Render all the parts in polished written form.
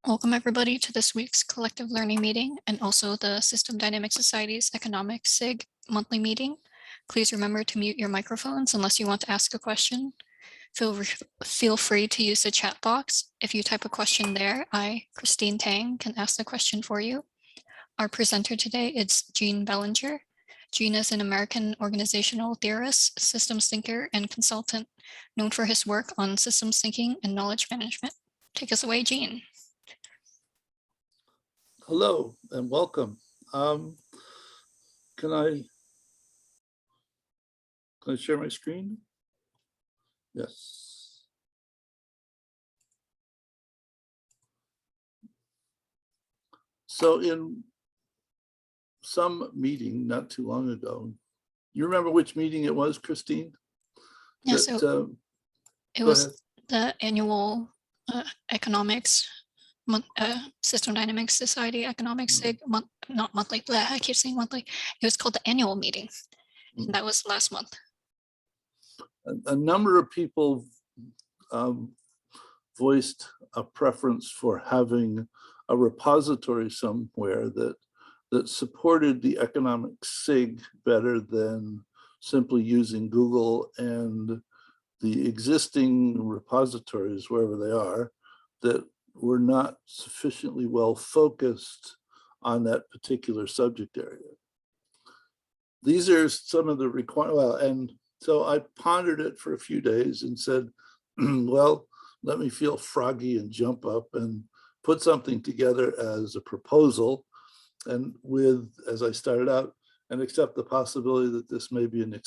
Welcome everybody to this week's collective learning meeting and also the System Dynamics Society's Economic SIG monthly meeting. Please remember to mute your microphones unless you want to ask a question. Feel free to use the chat box. If you type a question there, Christine Tang, can ask the question for you. Our presenter today is Gene Bellinger. Gene is an American organizational theorist, systems thinker, and consultant known for his work on systems thinking and knowledge management. Take us away, Gene. Hello and welcome. Can I share my screen? Yes. So in some meeting not too long ago, you remember which meeting it was, Christine? Yeah, so it was the annual economics System Dynamics Society Economic SIG not monthly. I keep saying monthly. It was called the annual meeting. And that was last month. A number of people voiced a preference for having a repository somewhere that supported the economic SIG better than simply using Google and the existing repositories, wherever they are, that were not sufficiently well focused on that particular subject area. These are some of the requirements. And so I pondered it for a few days and said, well, let me feel froggy and jump up and put something together as a proposal. And with, as I started out, and accept the possibility that this may be an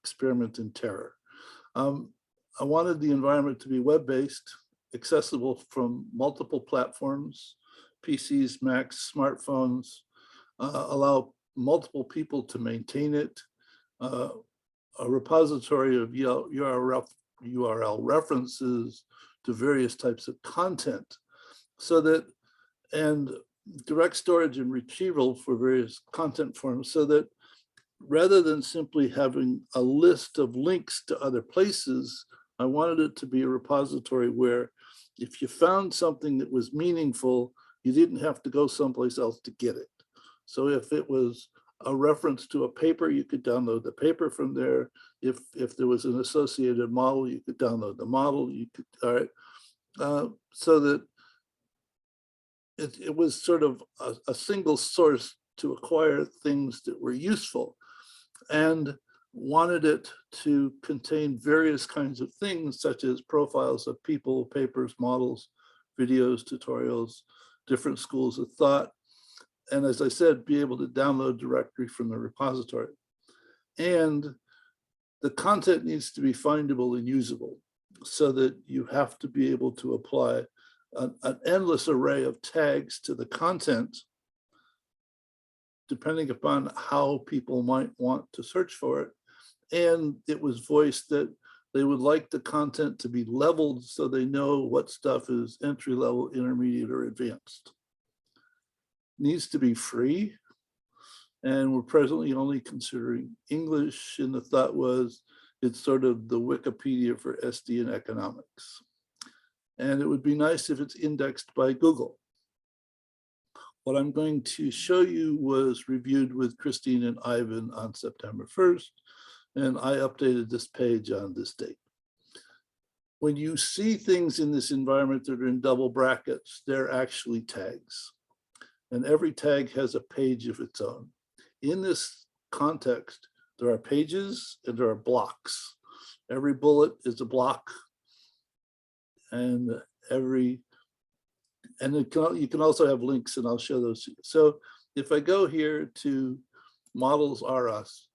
experiment in terror. I wanted the environment to be web-based, accessible from multiple platforms, PCs, Macs, smartphones, allow multiple people to maintain it, a repository of URL references to various types of content, so that, and direct storage and retrieval for various content forms, so that rather than simply having a list of links to other places, I wanted it to be a repository where if you found something that was meaningful, you didn't have to go someplace else to get it. So if it was a reference to a paper, you could download the paper from there. If there was an associated model, you could download the model. You could, all right, so that it was sort of a single source to acquire things that were useful, and wanted it to contain various kinds of things such as profiles of people, papers, models, videos, tutorials, different schools of thought. And as I said, be able to download directly from the repository. And the content needs to be findable and usable, so that you have to be able to apply an endless array of tags to the content, depending upon how people might want to search for it. And it was voiced that they would like the content to be leveled so they know what stuff is entry level, intermediate, or advanced. Needs to be free. And we're presently only considering English. And the thought was it's sort of the Wikipedia for SD and economics. And it would be nice if it's indexed by Google. What I'm going to show you was reviewed with Christine and Ivan on September 1st. And I updated this page on this date. When you see things in this environment that are in double brackets, they're actually tags. And every tag has a page of its own. In this context, there are pages and there are blocks. Every bullet is a block. And you can also have links, and I'll show those to you. So if I go here to models are us,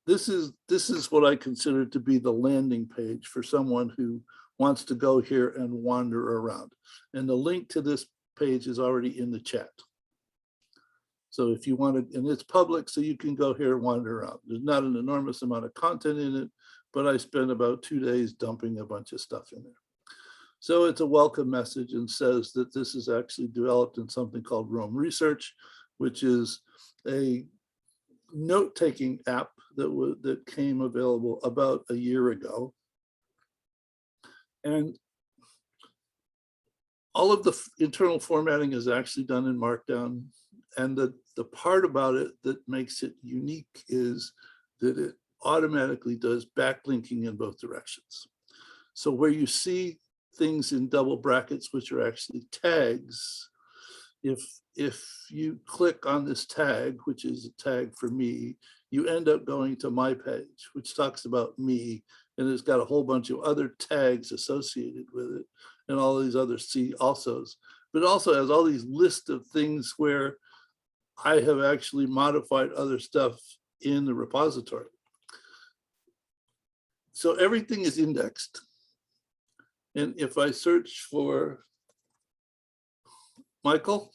this is what I consider to be the landing page for someone who wants to go here and wander around. And the link to this page is already in the chat. So if you want to, and it's public, so you can go here and wander around. There's not an enormous amount of content in it, but I spent about 2 days dumping a bunch of stuff in there. So it's a welcome message and says that this is actually developed in something called Rome Research, which is a note-taking app that came available about a year ago. And all of the internal formatting is actually done in Markdown. And the part about it that makes it unique is that it automatically does backlinking in both directions. So where you see things in double brackets, which are actually tags, if you click on this tag, which is a tag for me, you end up going to my page, which talks about me, and it's got a whole bunch of other tags associated with it, and all these other C alsos. But it also has all these lists of things where I have actually modified other stuff in the repository. So everything is indexed. And if I search for Michael,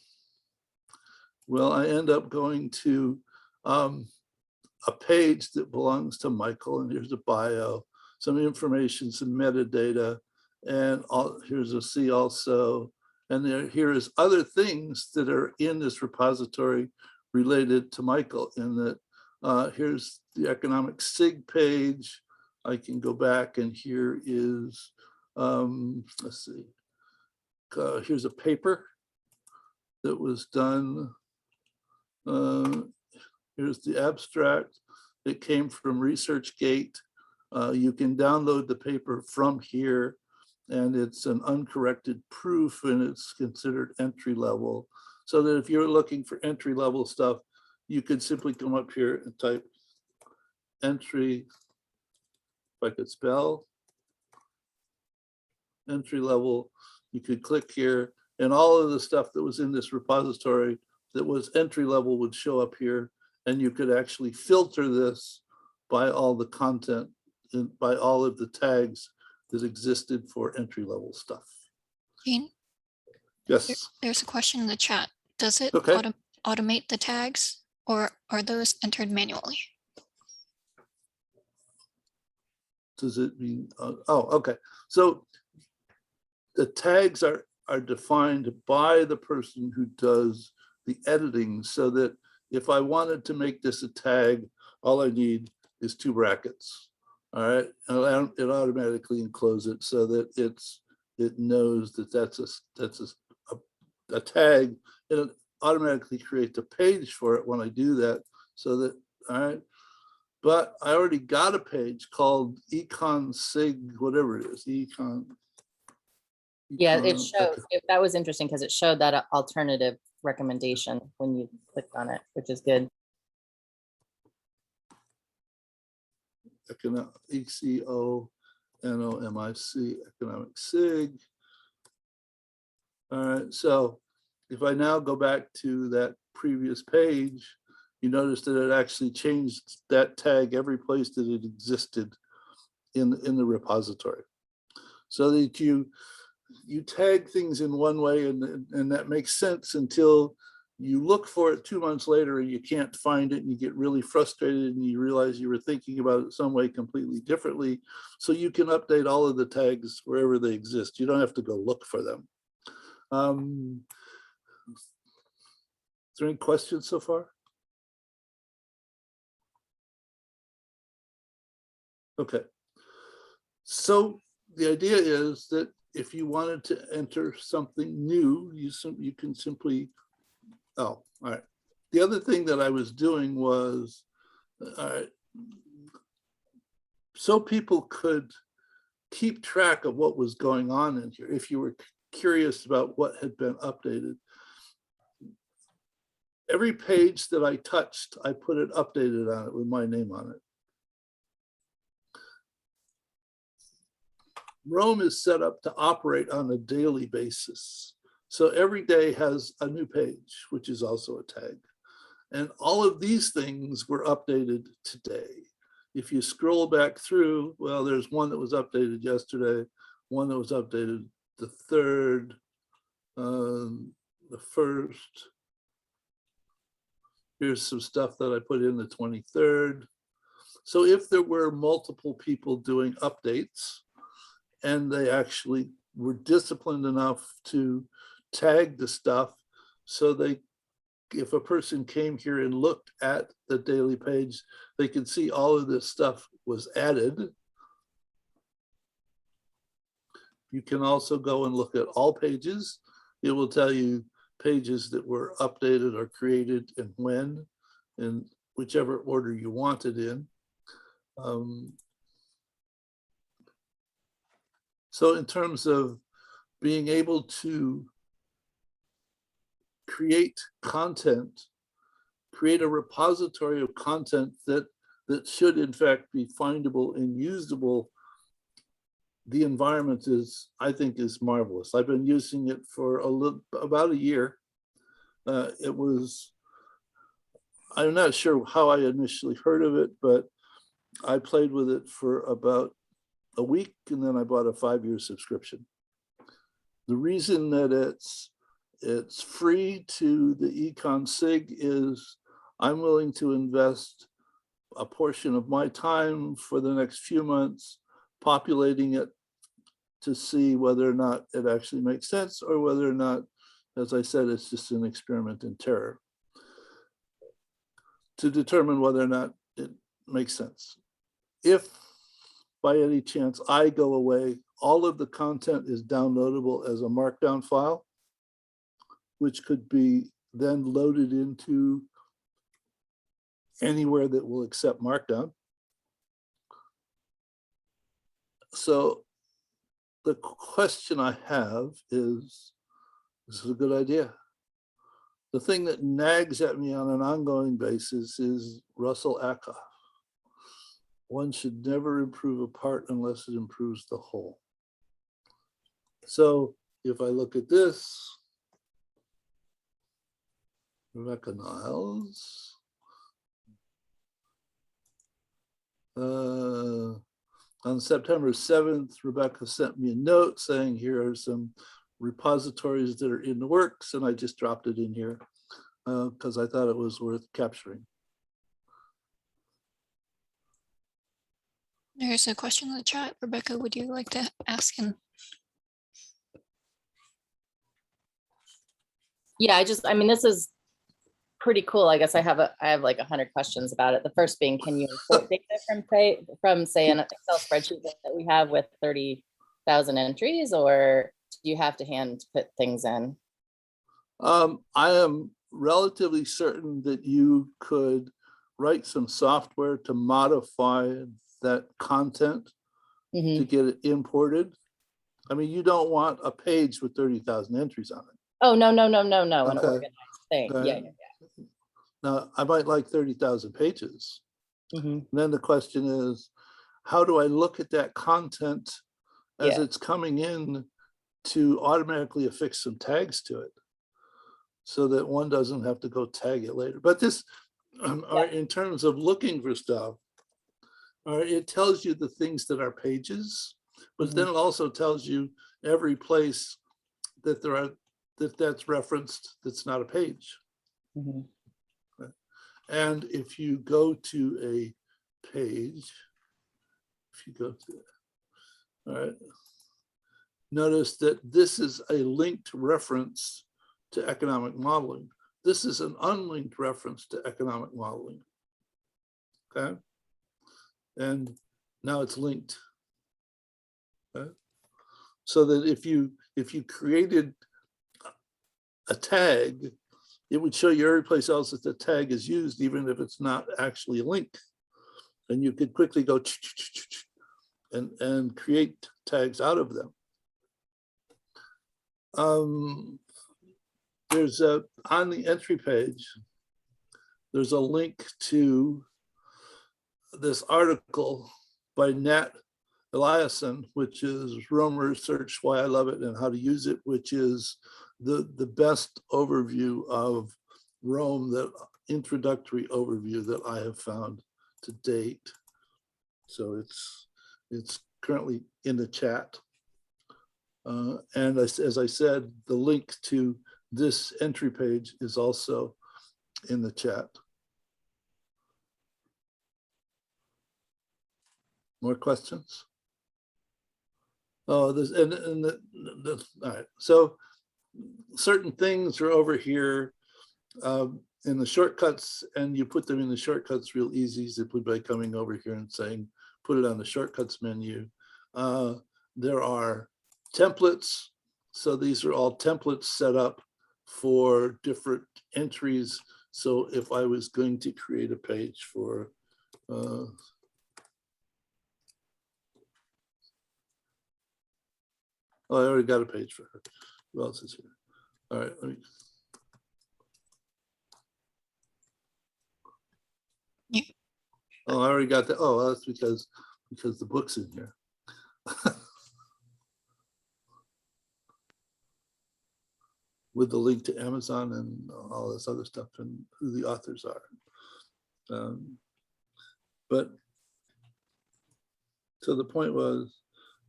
well, I end up going to a page that belongs to Michael, and here's a bio, some information, some metadata, and here's a C also. And here is other things that are in this repository related to Michael, in that here's the economic SIG page. I can go back, and here is, let's see, here's a paper that was done. Here's the abstract. It came from ResearchGate. You can download the paper from here, and it's an uncorrected proof, and it's considered entry level. So that if you're looking for entry level stuff, you could simply come up here and type entry, if I could spell, entry level. You could click here, and all of the stuff that was in this repository that was entry level would show up here, and you could actually filter this by all the content and by all of the tags that existed for entry level stuff. Gene, Yes. there's a question in the chat. Does it Okay. automate the tags, or are those entered manually? Does it mean, oh, okay. So the tags are defined by the person who does the editing, so that if I wanted to make this a tag, all I need is 2 brackets. All right, and it automatically encloses it so that it knows that that's a tag, and it automatically creates a page for it when I do that. So that, all right, but I already got a page called Econ SIG, whatever it is, Econ. Yeah, it shows. That was interesting because it showed that alternative recommendation when you clicked on it, which is good. ECONOMIC, economic SIG. All right, so if I now go back to that previous page, you notice that it actually changed that tag every place that it existed in the repository. So that you tag things in one way, and that makes sense until you look for it 2 months later and you can't find it, and you get really frustrated, and you realize you were thinking about it some way completely differently. So you can update all of the tags wherever they exist. You don't have to go look for them. Is there any questions so far? Okay. So the idea is that if you wanted to enter something new, you can simply, oh, all right. The other thing that I was doing was, all right, so people could keep track of what was going on in here. If you were curious about what had been updated, every page that I touched, I put it updated on it with my name on it. Rome is set up to operate on a daily basis. So every day has a new page, which is also a tag. And all of these things were updated today. If you scroll back through, well, there's one that was updated yesterday, one that was updated the 3rd, the 1st. Here's some stuff that I put in the 23rd. So if there were multiple people doing updates, and they actually were disciplined enough to tag the stuff, so if a person came here and looked at the daily page, they could see all of this stuff was added. You can also go and look at all pages. it will tell you pages that were updated or created and when, in whichever order you want it in. So in terms of being able to create content, create a repository of content that should in fact be findable and usable, the environment is, I think, is marvelous. I've been using it for about a year. I'm not sure how I initially heard of it, but I played with it for about a week, and then I bought a 5-year subscription. The reason that it's free to the Econ SIG is I'm willing to invest a portion of my time for the next few months populating it to see whether or not it actually makes sense, or whether or not, as I said, it's just an experiment in terror, to determine whether or not it makes sense. If by any chance I go away, all of the content is downloadable as a markdown file, which could be then loaded into anywhere that will accept markdown. So the question I have is, this is a good idea. The thing that nags at me on an ongoing basis is Russell Ackoff. One should never improve a part unless it improves the whole. So if I look at this, Rebecca Niles, on September 7th, Rebecca sent me a note saying, here are some repositories that are in the works, and I just dropped it in here because I thought it was worth capturing. There's a question in the chat. Rebecca, would you like to ask him? Yeah, I mean, this is pretty cool. I guess I have like 100 questions about it. The first being, can you import data from say an Excel spreadsheet that we have with 30,000 entries, or do you have to hand put things in? I am relatively certain that you could write some software to modify that content to get it imported. I mean, you don't want a page with 30,000 entries on it. Oh, no, an Okay. organized thing. Okay. Yeah. Now, I might like 30,000 pages. Mhm. And then the question is, how do I look at that content as it's coming in to automatically affix some tags to it so that one doesn't have to go tag it later? But this, in terms of looking for stuff, it tells you the things that are pages, but then it also tells you every place that that's referenced that's not a page. Right? And if you go to a page, all right, notice that this is a linked reference to economic modeling. This is an unlinked reference to economic modeling. Okay. And now it's linked. Okay? So that if you created a tag, it would show you every place else that the tag is used, even if it's not actually a link. And you could quickly go and create tags out of them. There's on the entry page, there's a link to this article by Nat Eliason, which is Rome Research, Why I Love It and How to Use It, which is the best overview of Rome, that introductory overview that I have found to date. So it's currently in the chat. And as I said, the link to this entry page is also in the chat. More questions? Oh, all right. So certain things are over here in the shortcuts, and you put them in the shortcuts real easy, simply by coming over here and saying, put it on the shortcuts menu. There are templates So these are all templates set up for different entries. So if I was going to create a page for oh, I already got a page for her. Who else is here? All right, let me. Yeah. Oh, I already got that. Oh, well, that's because the book's in here. With the link to Amazon and all this other stuff and who the authors are. But so the point was,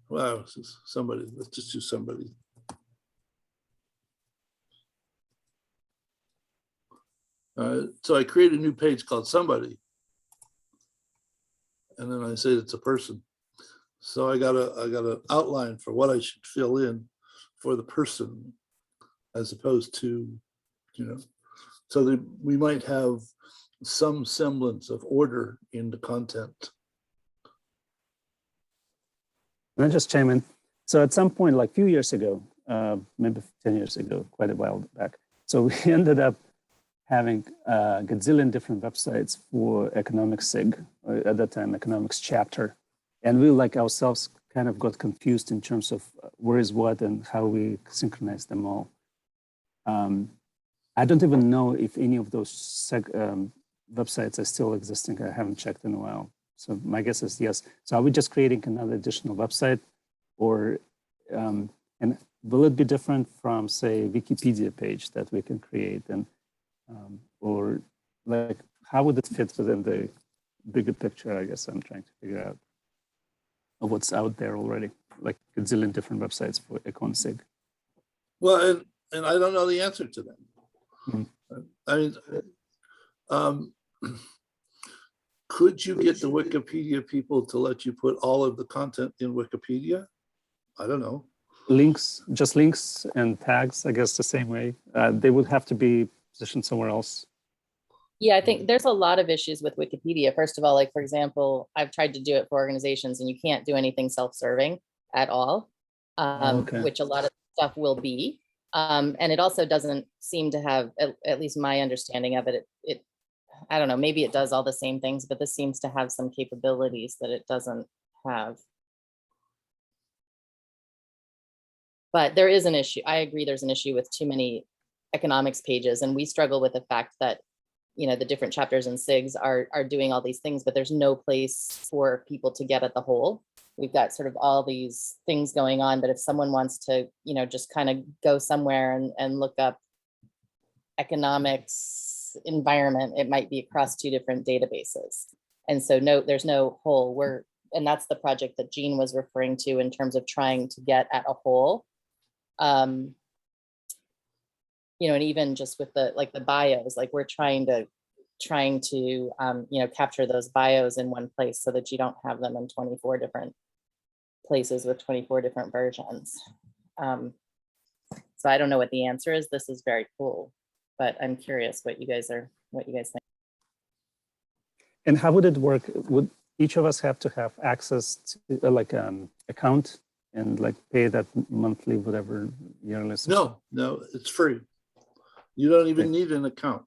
wow, this is somebody, let's just do somebody. So I create a new page called somebody. And then I say it's a person. So I got an outline for what I should fill in for the person, as opposed to, so that we might have some semblance of order in the content. Can I just chime in? So at some point, like a few years ago, maybe 10 years ago, quite a while back. So we ended up having a gazillion different websites for economics SIG, or at that time, economics chapter. And we like ourselves kind of got confused in terms of where is what and how we synchronize them all. I don't even know if any of those websites are still existing. I haven't checked in a while. So my guess is yes. So are we just creating another additional website, or and will it be different from, say, Wikipedia page that we can create, and or like how would it fit within the bigger picture? I guess I'm trying to figure out of what's out there already, like a zillion different websites for Econ SIG. Well, and I don't know the answer to them. Mm-hmm. I mean, could you get the Wikipedia people to let you put all of the content in Wikipedia? I don't know. Links, just links and tags, I guess the same way. They would have to be positioned somewhere else. Yeah, I think there's a lot of issues with Wikipedia. First of all, like, for example, I've tried to do it for organizations and you can't do anything self-serving at all, which a lot of stuff will be. And it also doesn't seem to have, at least my understanding of it, I don't know, maybe it does all the same things, but this seems to have some capabilities that it doesn't have. But there is an issue. I agree there's an issue with too many economics pages. And we struggle with the fact that, the different chapters and SIGs are doing all these things, but there's no place for people to get at the whole. We've got sort of all these things going on, but if someone wants to, just kind of go somewhere and look up economics environment, it might be across two different databases. And so there's no whole. And that's the project that Gene was referring to in terms of trying to get at a whole. And even just with the bios, like we're trying to capture those bios in one place so that you don't have them in 24 different places with 24 different versions. So I don't know what the answer is. This is very cool, but I'm curious what you guys think. And how would it work? Would each of us have to have access to like account and like pay that monthly, whatever yearly? No, it's free. You don't even need an account.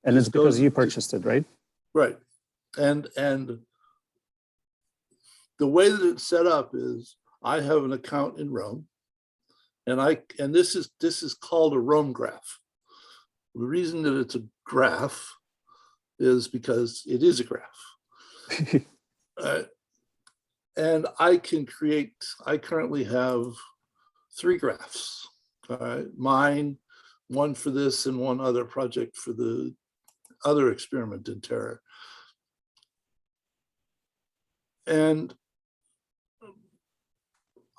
And it's because you purchased it, right? Right. And the way that it's set up is I have an account in Rome, and this is called a Rome graph. The reason that it's a graph is because it is a graph. And I currently have 3 graphs. All right, mine, one for this and one other project for the other experiment in terror. And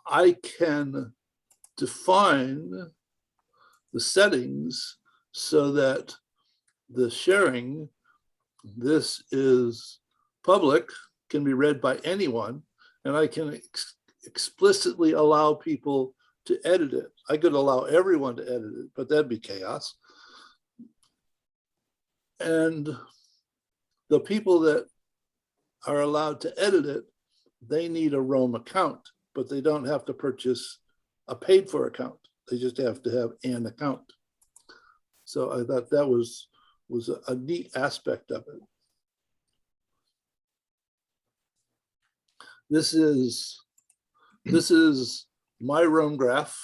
I can define the settings so that the sharing, this is public, can be read by anyone, and I can explicitly allow people to edit it. I could allow everyone to edit it, but that'd be chaos. And the people that are allowed to edit it, they need a Rome account, but they don't have to purchase a paid for account. They just have to have an account. So I thought that was a neat aspect of it. This is my roam graph,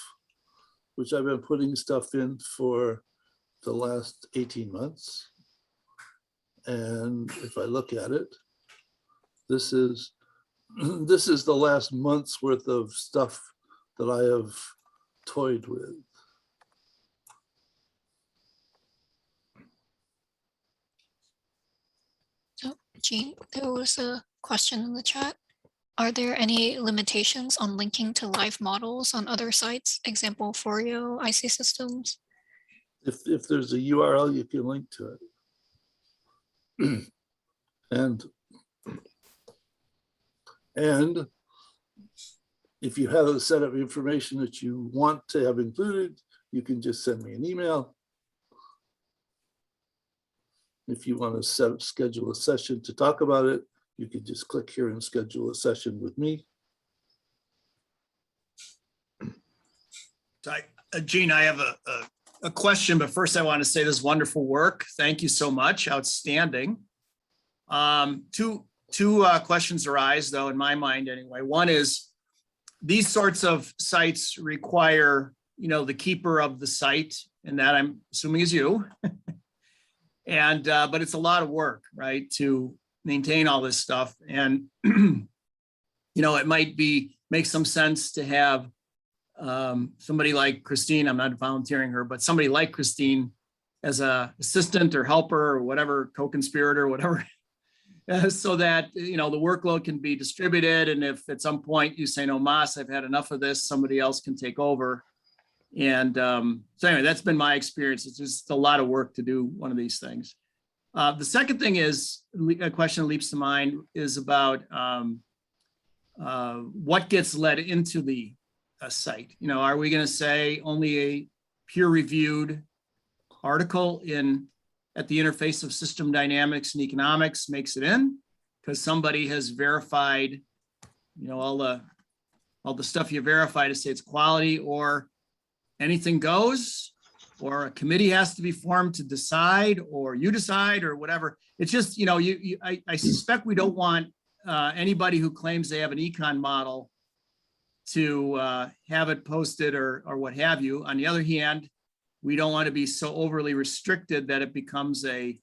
which I've been putting stuff in for the last 18 months. And if I look at it, this is the last month's worth of stuff that I have toyed with. So, Gene, there was a question in the chat. Are there any limitations on linking to live models on other sites? Example, Forio, IC Systems? If there's a URL, you can link to it. And if you have a set of information that you want to have included, you can just send me an email. If you want to schedule a session to talk about it, you can just click here and schedule a session with me. Gene, I have a question, but first I want to say this wonderful work. Thank you so much. Outstanding. Two questions arise, though, in my mind anyway. One is these sorts of sites require, the keeper of the site, and that I'm assuming is you. And but it's a lot of work, right, to maintain all this stuff. And it might make some sense to have somebody like Christine. I'm not volunteering her, but somebody like Christine as a assistant or helper or whatever, co-conspirator, whatever, so that the workload can be distributed. And if at some point you say, no, Mas, I've had enough of this, somebody else can take over. And so anyway, that's been my experience. It's just a lot of work to do one of these things. The second thing is, a question that leaps to mind is about what gets led into the site. Are we going to say only a peer-reviewed article at the interface of system dynamics and economics makes it in because somebody has verified, all the stuff you verify to say it's quality, or anything goes, or a committee has to be formed to decide, or you decide, or whatever. It's just, I suspect we don't want anybody who claims they have an econ model to have it posted or what have you. On the other hand, we don't want to be so overly restricted that it becomes an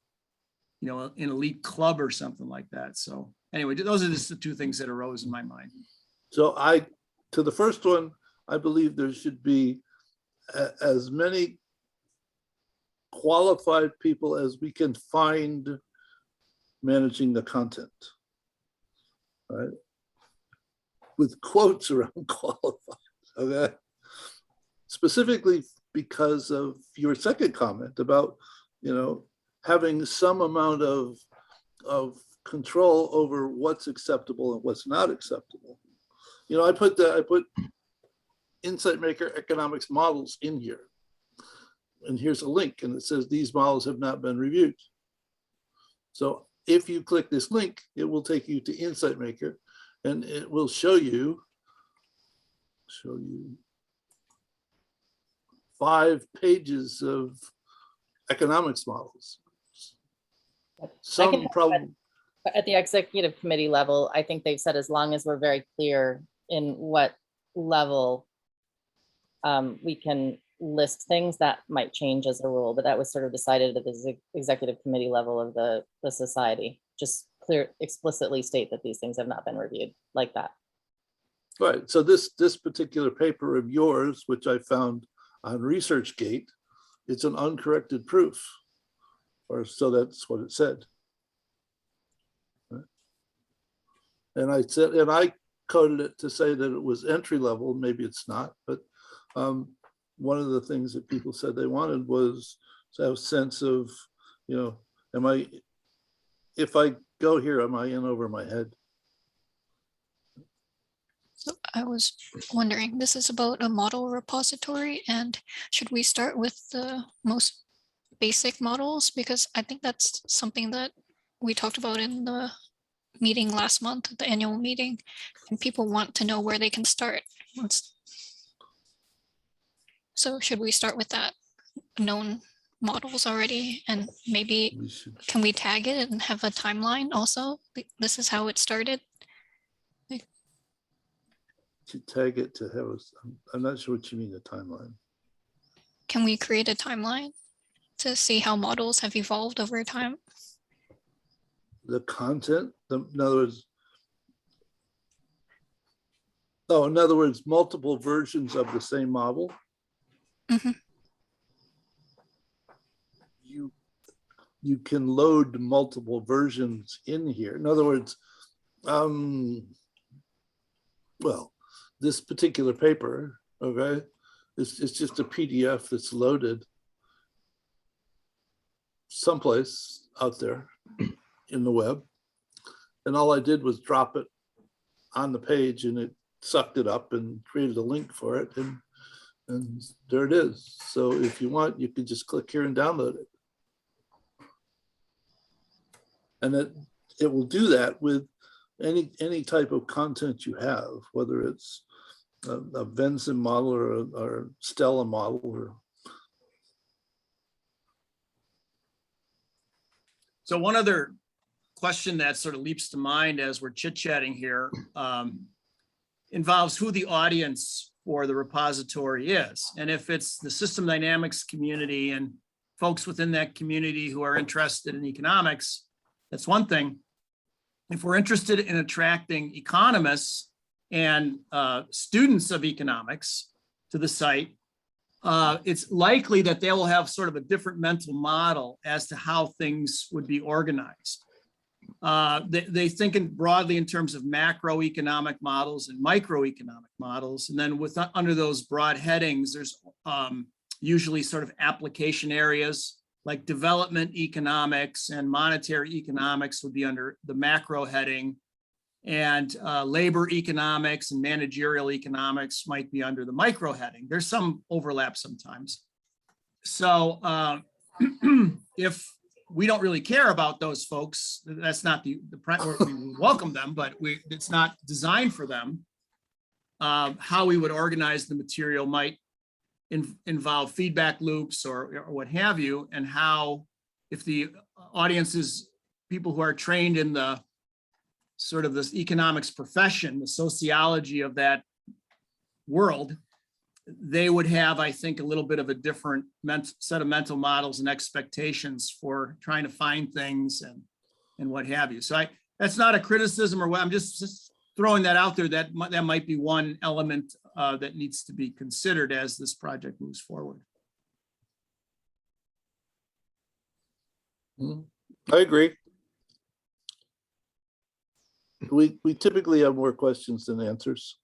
elite club or something like that. So anyway, those are just the two things that arose in my mind. So to the first one, I believe there should be as many qualified people as we can find managing the content, right? With quotes around qualified, okay? Specifically because of your second comment about, having some amount of control over what's acceptable and what's not acceptable. I put Insight Maker economics models in here. And here's a link, and it says these models have not been reviewed. So if you click this link, it will take you to Insight Maker, and it will show you 5 pages of economics models. Some probably at the executive committee level, I think they've said as long as we're very clear in what level we can list things, that might change as a rule, but that was sort of decided at the executive committee level of the society. Just explicitly state that these things have not been reviewed like that. right. So this particular paper of yours, which I found on ResearchGate, it's an uncorrected proof, or so that's what it said. Right? And I coded it to say that it was entry level. Maybe it's not, but one of the things that people said they wanted was to have a sense of, if I go here, am I in over my head? So I was wondering, this is about a model repository, and should we start with the most basic models? Because I think that's something that we talked about in the meeting last month, the annual meeting, and people want to know where they can start. So should we start with that known models already? And maybe We should, can we tag it and have a timeline also? This is how it started. should tag it to have us. I'm not sure what you mean, a timeline. Can we create a timeline to see how models have evolved over time? The content, in other words, oh, in other words, multiple versions of the same model. Mhm. You can load multiple versions in here. In other words, well, this particular paper, okay, it's just a PDF that's loaded someplace out there in the web. And all I did was drop it on the page and it sucked it up and created a link for it. And there it is. So if you want, you can just click here and download it. And it will do that with any type of content you have, whether it's a Venn model or a Stella model. Or... So one other question that sort of leaps to mind as we're chit-chatting here involves who the audience for the repository is. And if it's the system dynamics community and folks within that community who are interested in economics, that's one thing. If we're interested in attracting economists and students of economics to the site, it's likely that they will have sort of a different mental model as to how things would be organized. They think broadly in terms of macroeconomic models and microeconomic models. And then under those broad headings, there's usually sort of application areas like development economics and monetary economics would be under the macro heading, and labor economics and managerial economics might be under the micro heading. There's some overlap sometimes. So if we don't really care about those folks, that's not we welcome them, but it's not designed for them. How we would organize the material might involve feedback loops or what have you, and how, if the audience is people who are trained in the sort of this economics profession, the sociology of that world, they would have, I think, a little bit of a different set of mental models and expectations for trying to find things and what have you. So that's not a criticism or what, I'm just throwing that out there. That might be one element that needs to be considered as this project moves forward. I agree. We typically have more questions than answers.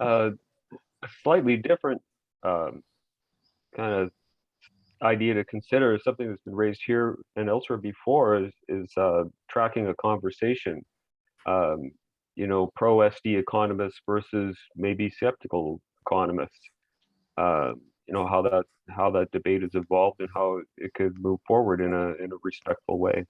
A slightly different kind of idea to consider is something that's been raised here and elsewhere before is tracking a conversation. You know, pro SD economists versus maybe skeptical economists. You know, how that debate has evolved and how it could move forward in a respectful way.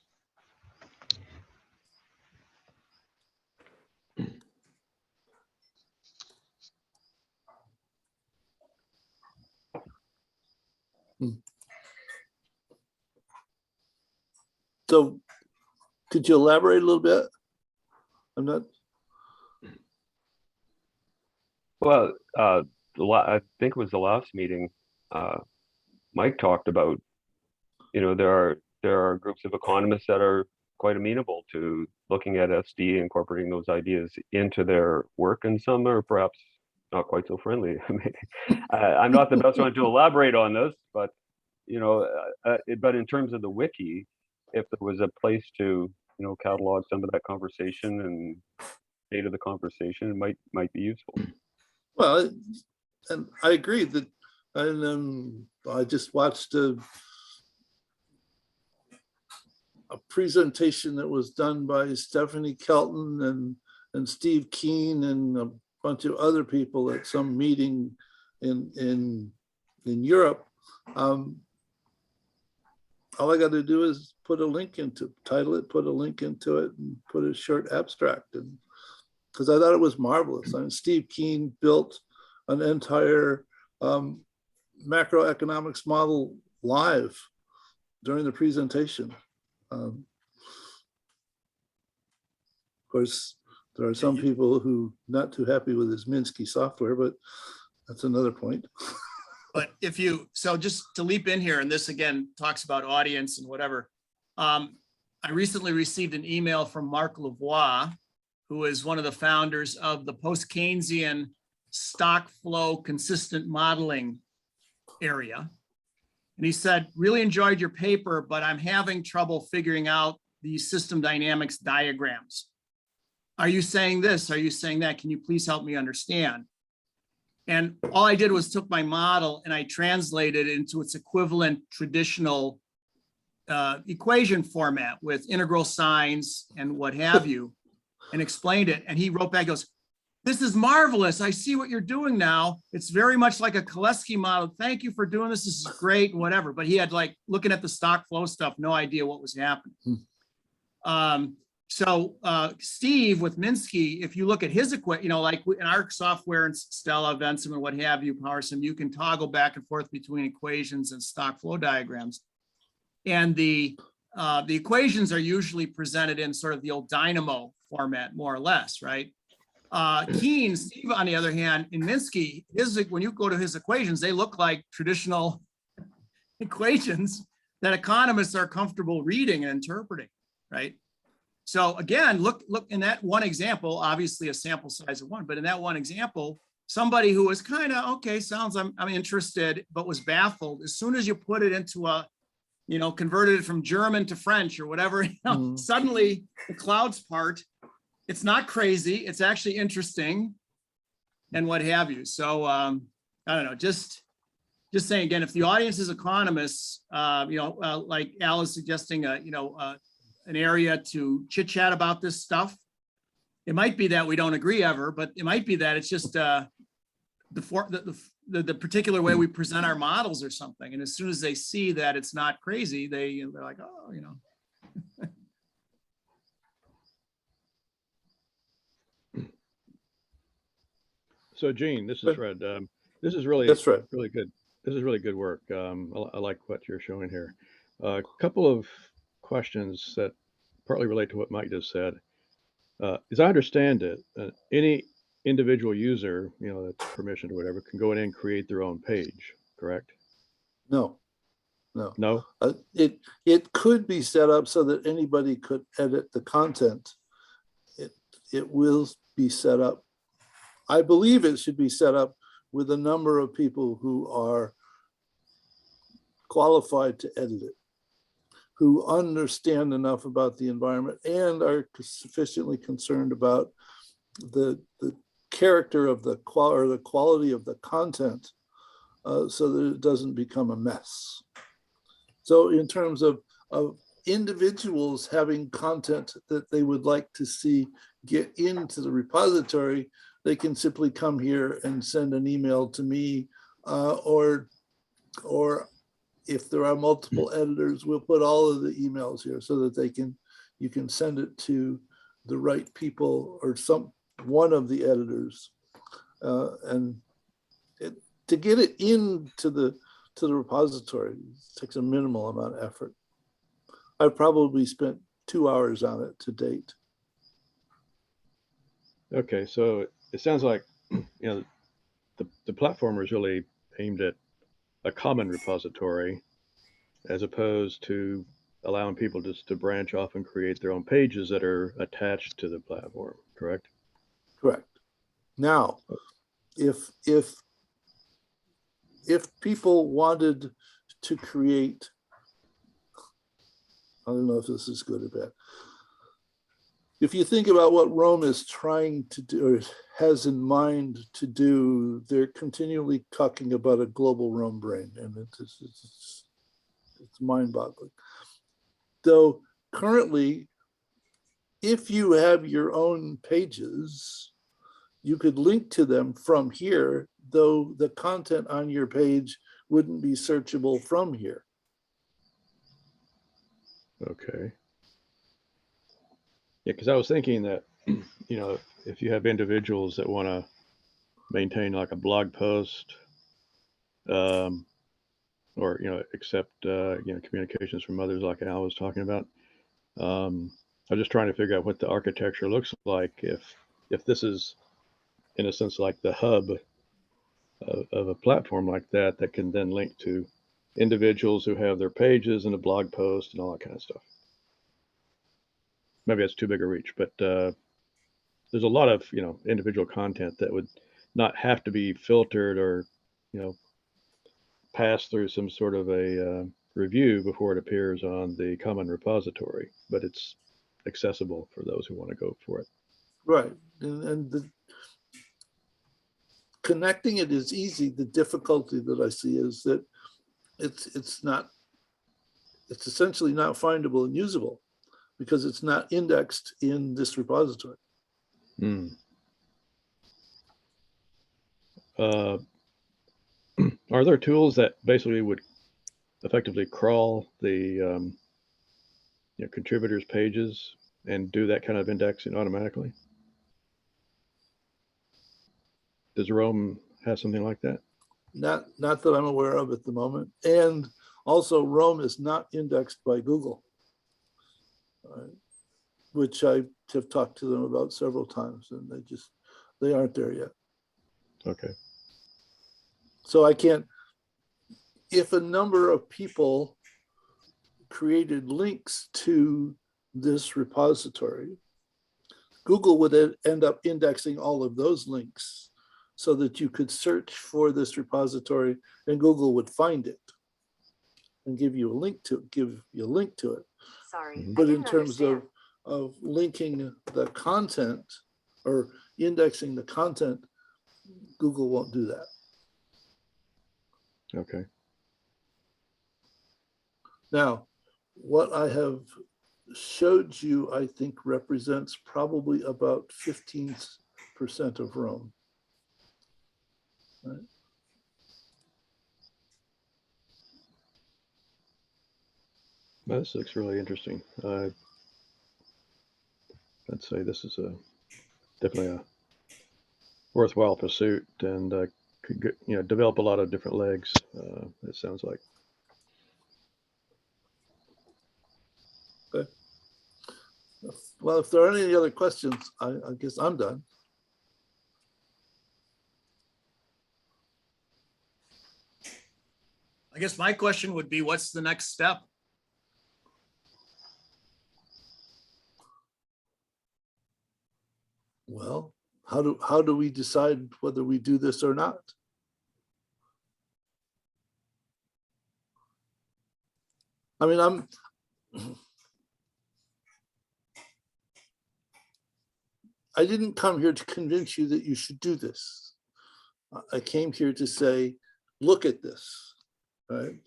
So could you elaborate a little bit? I'm not. Well, I think it was the last meeting, Mike talked about, you know, there are groups of economists that are quite amenable to looking at SD, incorporating those ideas into their work, and some are perhaps not quite so friendly. I'm not the best one to elaborate on this, but you know, but in terms of the wiki, if there was a place to, you know, catalog some of that conversation and data the conversation, it might be useful. Well, and I agree that, and I just watched a presentation that was done by Stephanie Kelton and Steve Keen and a bunch of other people at some meeting in Europe. All I got to do is put a link into, title it, put a link into it, and put a short abstract. And because I thought it was marvelous. I mean, Steve Keen built an entire macroeconomics model live during the presentation. Of course, there are some people who not too happy with his Minsky software, but that's another point. But if you, so just to leap in here, and this again talks about audience and whatever. I recently received an email from Mark Lavoie, who is one of the founders of the post-Keynesian stock flow consistent modeling area. And he said, really enjoyed your paper, but I'm having trouble figuring out these system dynamics diagrams. Are you saying this? Are you saying that? Can you please help me understand? And all I did was took my model and I translated it into its equivalent traditional equation format with integral signs and what have you, and explained it. And he wrote back, goes, this is marvelous. I see what you're doing now. It's very much like a Koleski model. Thank you for doing this. This is great and whatever. But he had, like, looking at the stock flow stuff, no idea what was happening. So Steve with Minsky, if you look at his equation, you know, like in our software and Stella, Vensim and what have you, PowerSim, you can toggle back and forth between equations and stock flow diagrams. And the equations are usually presented in sort of the old dynamo format, more or less, right? Steve, on the other hand, in Minsky, when you go to his equations, they look like traditional equations that economists are comfortable reading and interpreting, right? So again, look in that one example, obviously a sample size of one, but in that one example, somebody who was kind of, okay, sounds I'm interested, but was baffled. As soon as you put it into a, you know, converted it from German to French or whatever, you know, suddenly the clouds part. It's not crazy. It's actually interesting and what have you. So I don't know, just saying again, if the audience is economists, you know, like Al is suggesting, an area to chit chat about this stuff. It might be that we don't agree ever, but it might be that it's just the particular way we present our models or something. And as soon as they see that it's not crazy, they're like, oh, you know. So Gene, this is Fred. This is really, really good. This is really good work. I like what you're showing here. A couple of questions that partly relate to what Mike just said. As I understand it, any individual user, you know, that's permissioned or whatever, can go in and create their own page, correct? No. It could be set up so that anybody could edit the content. It will be set up. I believe it should be set up with a number of people who are qualified to edit it, who understand enough about the environment and are sufficiently concerned about the character of the quality of the content, so that it doesn't become a mess. So in terms of individuals having content that they would like to see get into the repository, they can simply come here and send an email to me, or if there are multiple editors, we'll put all of the emails here so that you can send it to the right people or one of the editors, and to get it into the repository takes a minimal amount of effort. I've probably spent 2 hours on it to date. Okay, so it sounds like, you know, the platform is really aimed at a common repository as opposed to allowing people just to branch off and create their own pages that are attached to the platform, correct? Correct. Now, if people wanted to create, I don't know if this is good or bad. If you think about what Rome is trying to do or has in mind to do, they're continually talking about a global Rome brain, and it's mind-boggling. Though currently, if you have your own pages, you could link to them from here, though the content on your page wouldn't be searchable from here. Okay. Yeah, because I was thinking that, you know, if you have individuals that want to maintain like a blog post or, accept, communications from others like Al was talking about. I'm just trying to figure out what the architecture looks like if this is, in a sense, like the hub of a platform like that can then link to individuals who have their pages and a blog post and all that kind of stuff. Maybe that's too big a reach, but there's a lot of individual content that would not have to be filtered or pass through some sort of a review before it appears on the common repository, but it's accessible for those who want to go for it. Right, and connecting it is easy. The difficulty that I see is that it's essentially not findable and usable because it's not indexed in this repository. Are there tools that basically would effectively crawl the contributors' pages and do that kind of indexing automatically? Does Rome have something like that? Not that I'm aware of at the moment. And also Rome is not indexed by Google, which I have talked to them about several times, and they aren't there yet. Okay. So I can't, if a number of people created links to this repository, Google would end up indexing all of those links so that you could search for this repository and Google would find it and give you a link to it. Sorry. But in terms of linking the content or indexing the content, Google won't do that. Okay. Now, what I have showed you, I think, represents probably about 15% of Rome. Right? This looks really interesting. I'd say this is definitely a worthwhile pursuit, and could develop a lot of different legs. It sounds like. Okay. Well, if there aren't any other questions, I guess I'm done. I guess my question would be, what's the next step? Well, how do we decide whether we do this or not? I mean, I didn't come here to convince you that you should do this. I came here to say, look at this, right?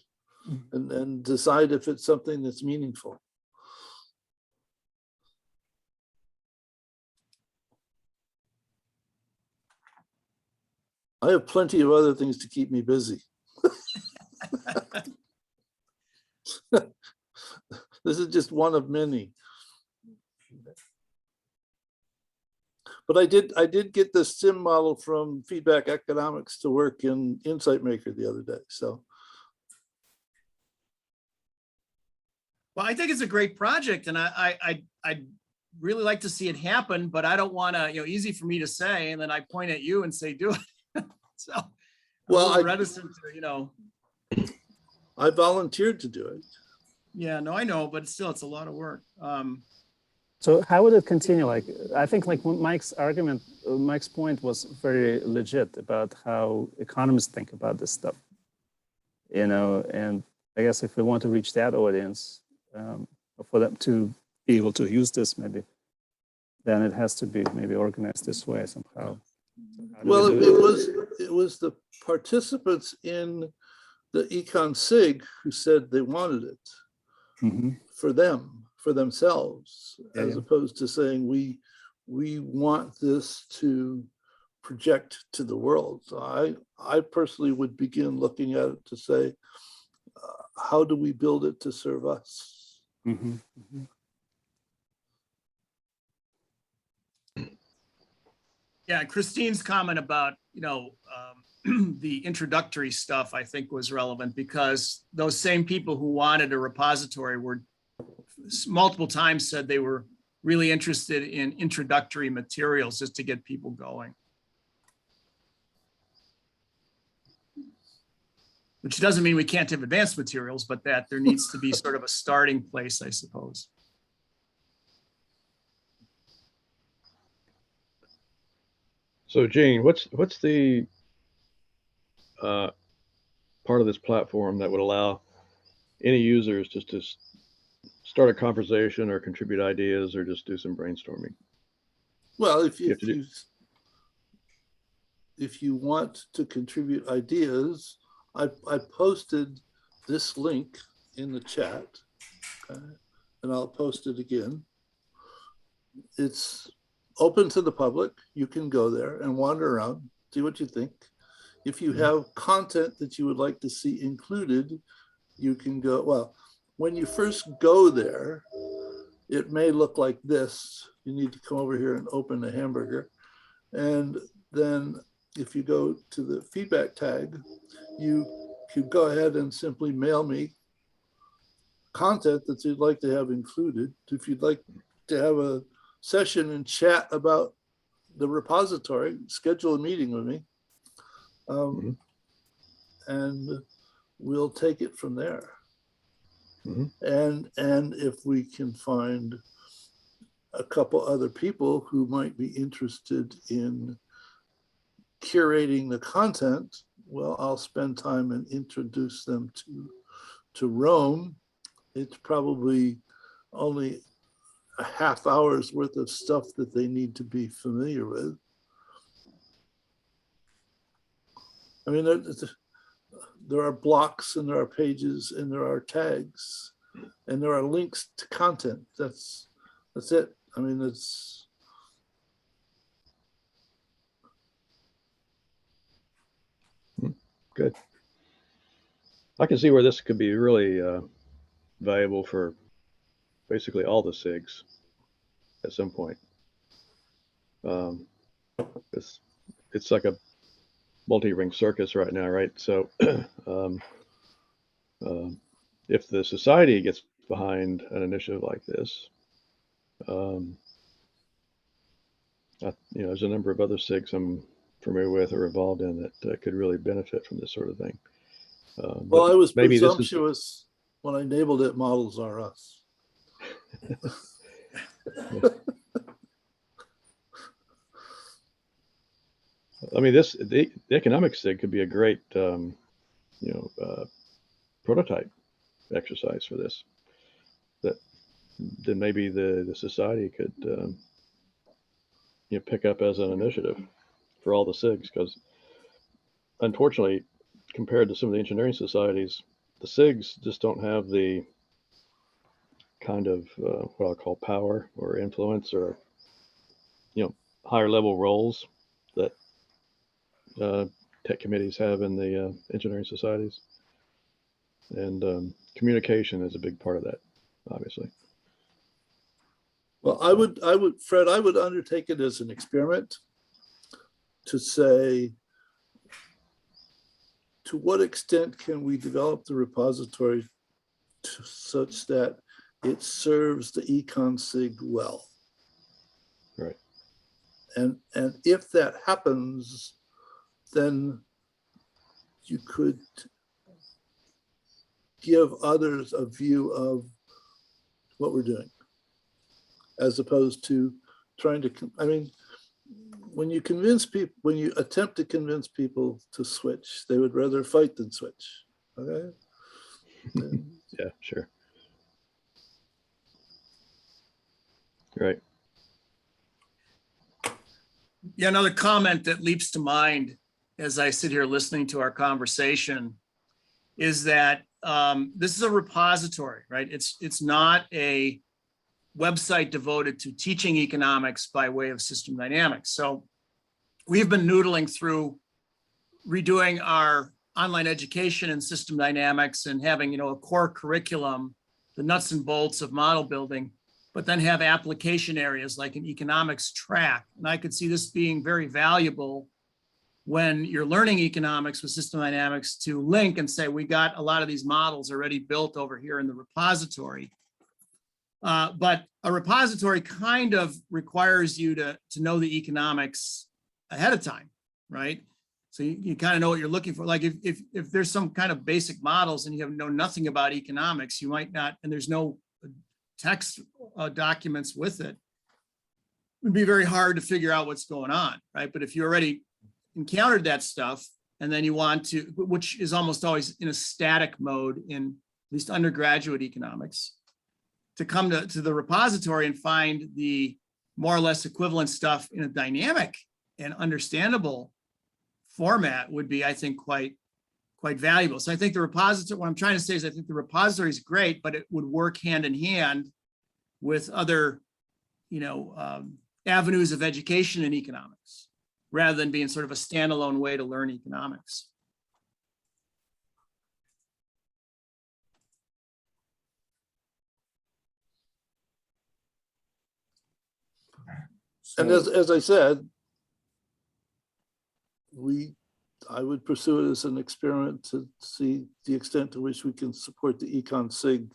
And decide if it's something that's meaningful. I have plenty of other things to keep me busy. This is just one of many. But I did get the SIM model from Feedback Economics to work in Insight Maker the other day. So, well, I think it's a great project, and I'd really like to see it happen, but I don't want to, easy for me to say, and then I point at you and say, do it. So, well, I'm reticent to, I volunteered to do it. Yeah, no, I know, but still, it's a lot of work. So how would it continue? Like, I think like Mike's point was very legit about how economists think about this stuff, and I guess if we want to reach that audience, for them to be able to use this, maybe, then it has to be maybe organized this way somehow. Well, it was the participants in the Econ SIG who said they wanted it for themselves, as opposed to saying we want this to project to the world. So I personally would begin looking at it to say, how do we build it to serve us? Yeah, Christine's comment about, the introductory stuff, I think, was relevant, because those same people who wanted a repository were multiple times said they were really interested in introductory materials just to get people going. Which doesn't mean we can't have advanced materials, but that there needs to be sort of a starting place, I suppose. So Gene, what's the part of this platform that would allow any users just to start a conversation or contribute ideas or just do some brainstorming? Well, if you want to contribute ideas, I posted this link in the chat, okay? And I'll post it again. It's open to the public. You can go there and wander around, see what you think. If you have content that you would like to see included, you can go, well, when you first go there, it may look like this. You need to come over here and open a hamburger. And then if you go to the feedback tag, you could go ahead and simply mail me content that you'd like to have included. If you'd like to have a session and chat about the repository, schedule a meeting with me. And we'll take it from there. And if we can find a couple other people who might be interested in curating the content, well, I'll spend time and introduce them to Rome. It's probably only a half hour's worth of stuff that they need to be familiar with. I mean, there are blocks and there are pages and there are tags and there are links to content. That's it. I mean, it's good. I can see where this could be really valuable for basically all the SIGs at some point. It's like a multi-ring circus right now, right? So if the society gets behind an initiative like this, there's a number of other SIGs I'm familiar with or involved in that could really benefit from this sort of thing. well, I was presumptuous when I labeled it Models Are Us. I mean, the economic SIG could be a great, prototype exercise for this. That then maybe the society could, pick up as an initiative for all the SIGs, because unfortunately, compared to some of the engineering societies, the SIGs just don't have the kind of what I'll call power or influence or higher level roles that tech committees have in the engineering societies. And communication is a big part of that, obviously. Well, Fred, I would undertake it as an experiment to say, to what extent can we develop the repository such that it serves the Econ SIG well? Right. And if that happens, then you could give others a view of what we're doing, as opposed to trying to, I mean, when you attempt to convince people to switch, they would rather fight than switch. Okay. Yeah, sure. Right. Yeah, another comment that leaps to mind as I sit here listening to our conversation is that this is a repository, right? It's not a website devoted to teaching economics by way of system dynamics. So we've been noodling through redoing our online education in system dynamics and having, a core curriculum, the nuts and bolts of model building, but then have application areas like an economics track. And I could see this being very valuable when you're learning economics with system dynamics to link and say, we got a lot of these models already built over here in the repository. But a repository kind of requires you to know the economics ahead of time, right? So you kind of know what you're looking for. Like if there's some kind of basic models and you know nothing about economics, you might not, and there's no text documents with it, it would be very hard to figure out what's going on, right? But if you already encountered that stuff and then you want to, which is almost always in a static mode in at least undergraduate economics, to come to the repository and find the more or less equivalent stuff in a dynamic and understandable format would be, I think, quite valuable. So I think the repository, what I'm trying to say is I think the repository is great, but it would work hand in hand with other, avenues of education in economics, rather than being sort of a standalone way to learn economics. And as I said, I would pursue it as an experiment to see the extent to which we can support the Econ SIG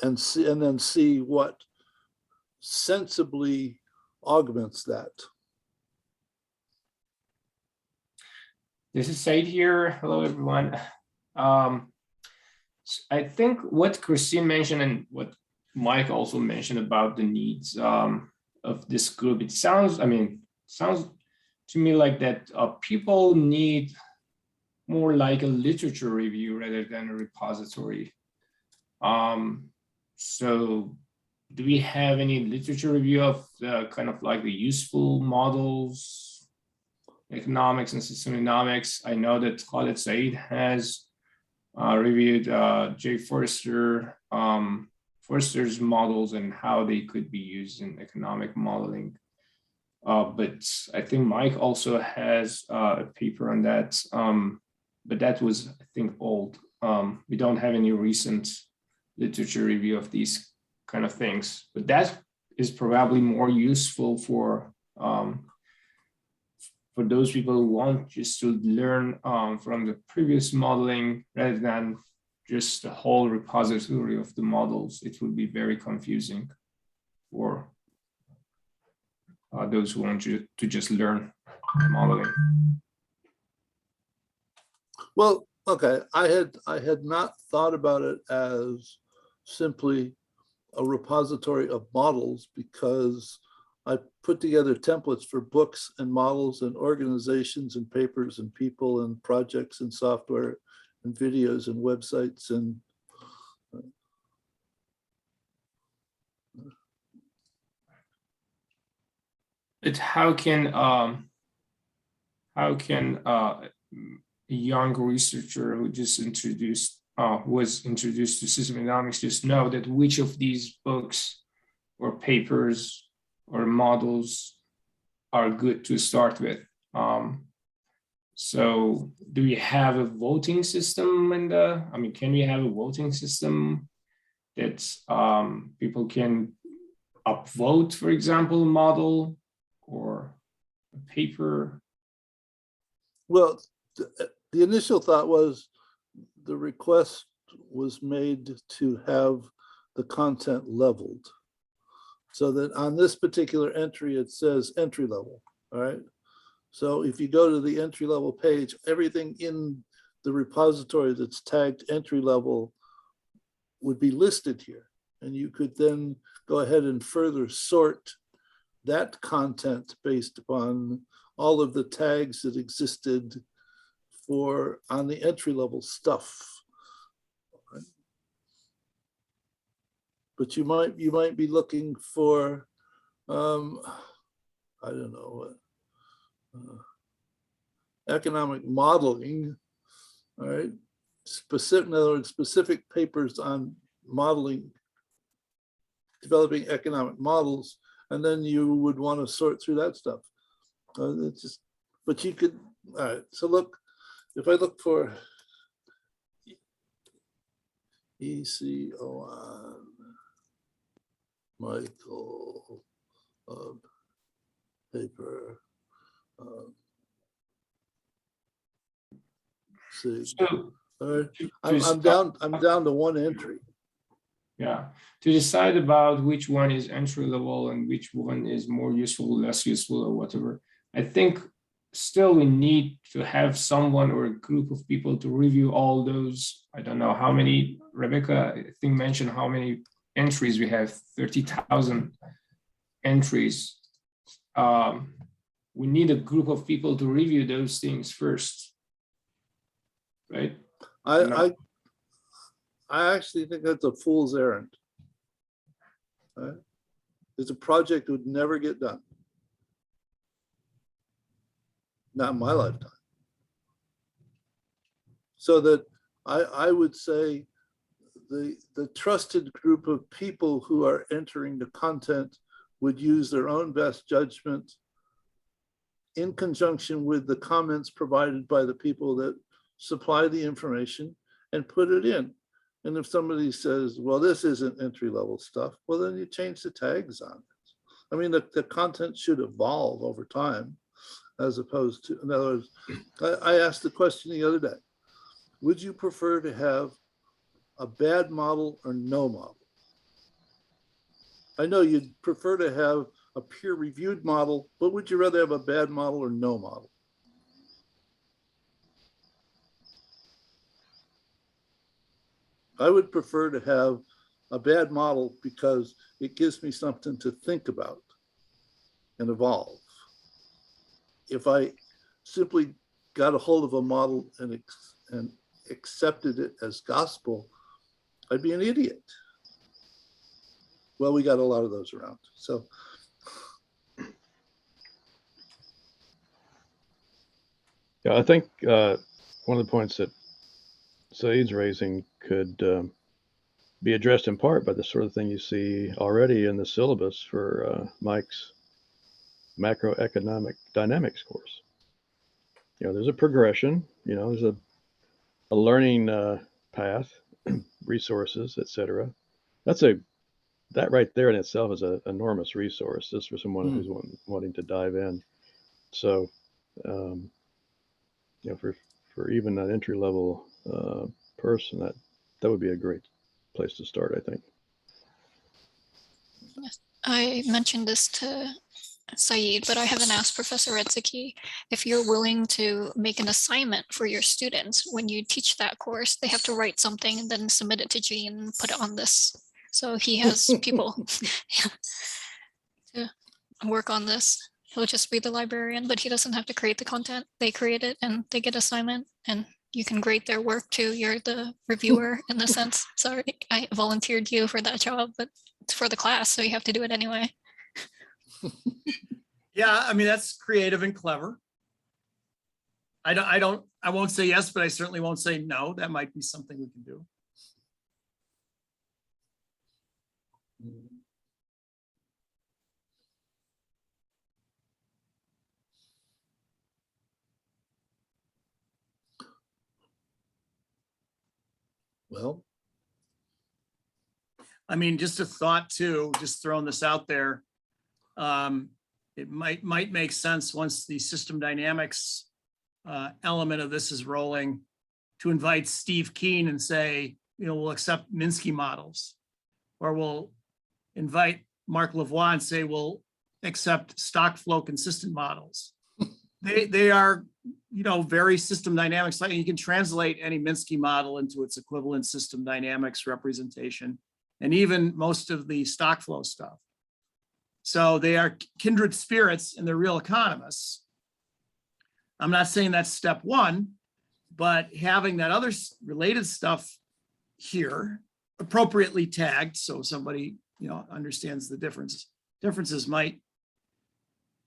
and then see what sensibly augments that. This is Said here. Hello, everyone. I think what Christine mentioned and what Mike also mentioned about the needs of this group, it sounds to me like that people need more like a literature review rather than a repository. So do we have any literature review of kind of like the useful models, economics and system dynamics? I know that Khaled Said has reviewed Jay Forster's models and how they could be used in economic modeling. But I think Mike also has a paper on that, but that was, I think, old. We don't have any recent literature review of these kind of things, but that is probably more useful for those people who want just to learn from the previous modeling rather than just the whole repository of the models. It would be very confusing for those who want to just learn modeling. Well, okay, I had not thought about it as simply a repository of models, because I put together templates for books and models and organizations and papers and people and projects and software and videos and websites and But how can a young researcher who just was introduced to system economics just know that which of these books or papers or models are good to start with? So do we have a voting system can we have a voting system that people can upvote, for example, a model or a paper? Well, the initial thought was the request was made to have the content leveled, so that on this particular entry, it says entry level, all right? So if you go to the entry level page, everything in the repository that's tagged entry level would be listed here. And you could then go ahead and further sort that content based upon all of the tags that existed on the entry level stuff. Right? But you might be looking for, I don't know, economic modeling, all right? In other words, specific papers on modeling, developing economic models, and then you would want to sort through that stuff. But you could, all right, so look, if I look for ECON, Michael, paper, SIG. So All right. to I'm down to one entry. yeah, to decide about which one is entry level and which one is more useful, less useful, or whatever, I think still we need to have someone or a group of people to review all those. I don't know how many, Rebecca, I think mentioned how many entries we have, 30,000 entries. We need a group of people to review those things first, right? I actually think that's a fool's errand. Right? It's a project that would never get done. Not in my lifetime. So that I would say the trusted group of people who are entering the content would use their own best judgment in conjunction with the comments provided by the people that supply the information and put it in. And if somebody says, well, this isn't entry-level stuff, well, then you change the tags on it. I mean, the content should evolve over time, as opposed to, in other words, I asked the question the other day, would you prefer to have a bad model or no model? I know you'd prefer to have a peer-reviewed model, but would you rather have a bad model or no model? I would prefer to have a bad model because it gives me something to think about and evolve. If I simply got a hold of a model and accepted it as gospel, I'd be an idiot. Well, we got a lot of those around. So yeah, I think one of the points that Saeed's raising could be addressed in part by the sort of thing you see already in the syllabus for Mike's macroeconomic dynamics course. You know, there's a progression, you know, there's a learning path, resources, etc. That right there in itself is an enormous resource just for someone who's wanting to dive in. So, you know, for even an entry level person, that would be a great place to start, I think. Yes. I mentioned this to Saeed, but I haven't asked Professor Redziki if you're willing to make an assignment for your students. When you teach that course, they have to write something and then submit it to Gene and put it on this. So he has people to work on this. He'll just be the librarian, but he doesn't have to create the content. They create it and they get assignment, and you can grade their work too. You're the reviewer in the sense. Sorry, I volunteered you for that job, but it's for the class, so you have to do it anyway. Yeah, I mean, that's creative and clever. I won't say yes, but I certainly won't say no. That might be something we can do. well, I mean, just a thought too, just throwing this out there. It might make sense once the system dynamics element of this is rolling to invite Steve Keen and say, you know, we'll accept Minsky models, or we'll invite Mark Lavoie and say, we'll accept stock flow consistent models. They are, you know, very system dynamics. Like, you can translate any Minsky model into its equivalent system dynamics representation, and even most of the stock flow stuff. So they are kindred spirits and they're real economists. I'm not saying that's step one, but having that other related stuff here appropriately tagged so somebody, you know, understands the differences might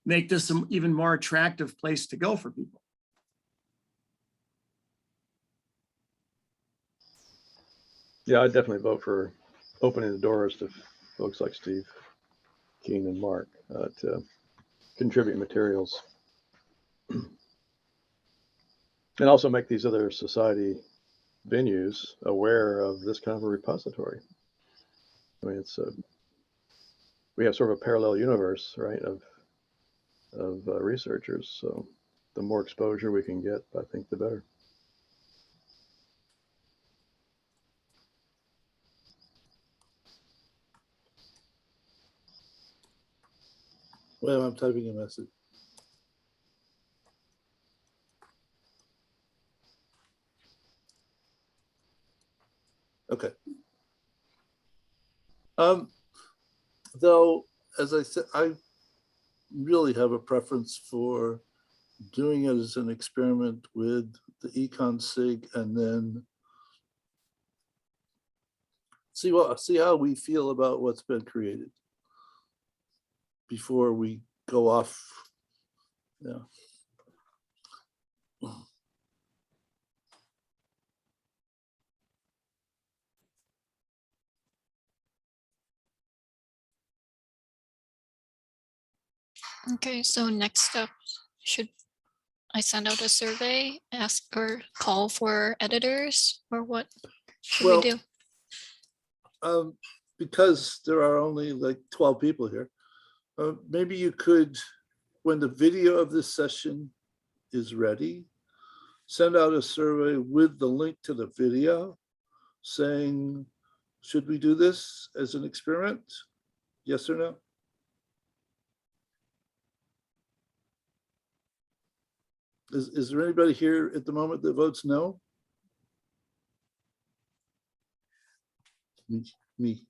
make this an even more attractive place to go for people. Yeah, I'd definitely vote for opening the doors to folks like Steve Keen and Mark to contribute materials. And also make these other society venues aware of this kind of a repository. I mean, we have sort of a parallel universe, right, of researchers. So the more exposure we can get, I think the better. Well, I'm typing a message. Okay. Though, as I said, I really have a preference for doing it as an experiment with the Econ SIG and then see how we feel about what's been created before we go off. Yeah. Okay, so next up, should I send out a survey, ask or call for editors, or what should Well, we do? Because there are only like 12 people here, maybe you could, when the video of this session is ready, send out a survey with the link to the video saying, should we do this as an experiment? Yes or no? Is there anybody here at the moment that votes no? Me.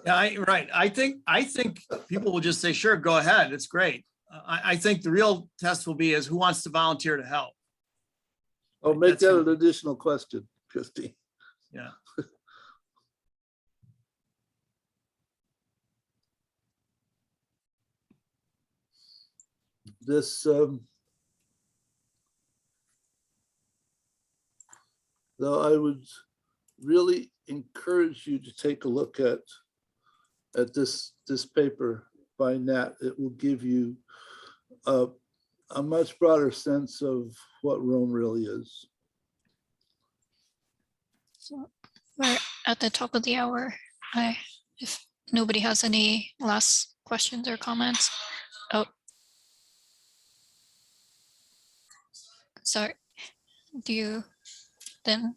Yeah, right. I think people will just say, sure, go ahead. It's great. I think the real test will be is who wants to volunteer to help. I'll make That's that gonna an additional question, Christine. Yeah. This, though, I would really encourage you to take a look at this paper by Nat. It will give you a much broader sense of what Rome really is. So we're at the top of the hour. If nobody has any last questions or comments. Oh. Sorry. Do you then?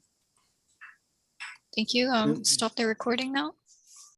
Thank you. Stop the recording now.